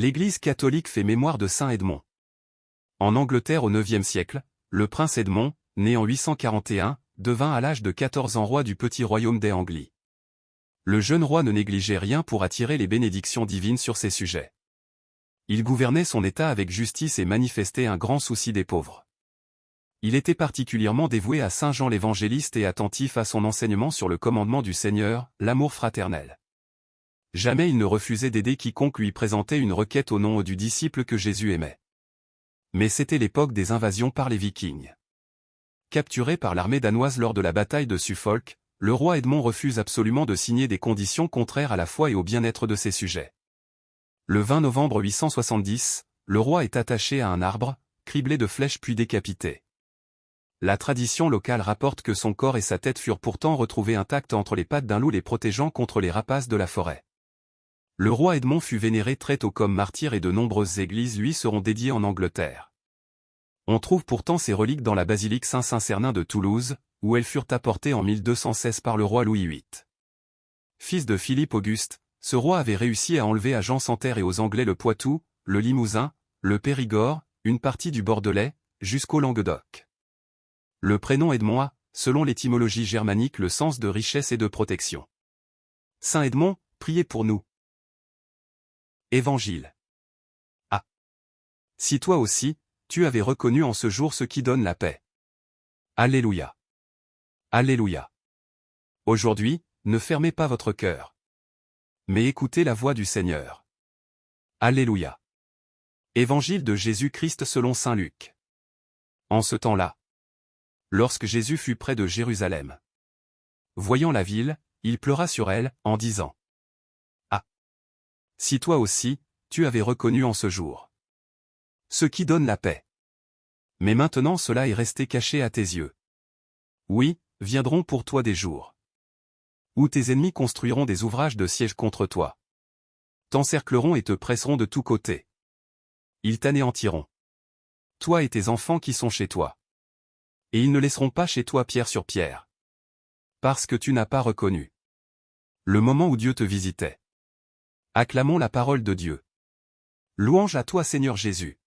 L'Église catholique fait mémoire de saint Edmond. En Angleterre au IXe siècle, le prince Edmond, né en 841, devint à l'âge de 14 ans roi du petit royaume des Anglis. Le jeune roi ne négligeait rien pour attirer les bénédictions divines sur ses sujets. Il gouvernait son État avec justice et manifestait un grand souci des pauvres. Il était particulièrement dévoué à saint Jean l'Évangéliste et attentif à son enseignement sur le commandement du Seigneur, l'amour fraternel. Jamais il ne refusait d'aider quiconque lui présentait une requête au nom du disciple que Jésus aimait. Mais c'était l'époque des invasions par les Vikings. Capturé par l'armée danoise lors de la bataille de Suffolk, le roi Edmond refuse absolument de signer des conditions contraires à la foi et au bien-être de ses sujets. Le 20 novembre 870, le roi est attaché à un arbre, criblé de flèches puis décapité. La tradition locale rapporte que son corps et sa tête furent pourtant retrouvés intacts entre les pattes d'un loup les protégeant contre les rapaces de la forêt. Le roi Edmond fut vénéré très tôt comme martyr et de nombreuses églises lui seront dédiées en Angleterre. On trouve pourtant ses reliques dans la basilique Saint-Saint-Cernin de Toulouse, où elles furent apportées en 1216 par le roi Louis VIII. Fils de Philippe Auguste, ce roi avait réussi à enlever à Jean Santerre et aux Anglais le Poitou, le Limousin, le Périgord, une partie du Bordelais, jusqu'au Languedoc. Le prénom Edmond a, selon l'étymologie germanique, le sens de richesse et de protection. Saint Edmond, priez pour nous. Évangile. Ah. Si toi aussi, tu avais reconnu en ce jour ce qui donne la paix. Alléluia. Alléluia. Aujourd'hui, ne fermez pas votre cœur. Mais écoutez la voix du Seigneur. Alléluia. Évangile de Jésus-Christ selon saint Luc. En ce temps-là, lorsque Jésus fut près de Jérusalem, voyant la ville, il pleura sur elle, en disant: Ah! Si toi aussi, tu avais reconnu en ce jour ce qui donne la paix. Mais maintenant cela est resté caché à tes yeux. Oui, viendront pour toi des jours où tes ennemis construiront des ouvrages de siège contre toi. T'encercleront et te presseront de tous côtés. Ils t'anéantiront. Toi et tes enfants qui sont chez toi. Et ils ne laisseront pas chez toi pierre sur pierre. Parce que tu n'as pas reconnu le moment où Dieu te visitait. Acclamons la parole de Dieu. Louange à toi Seigneur Jésus.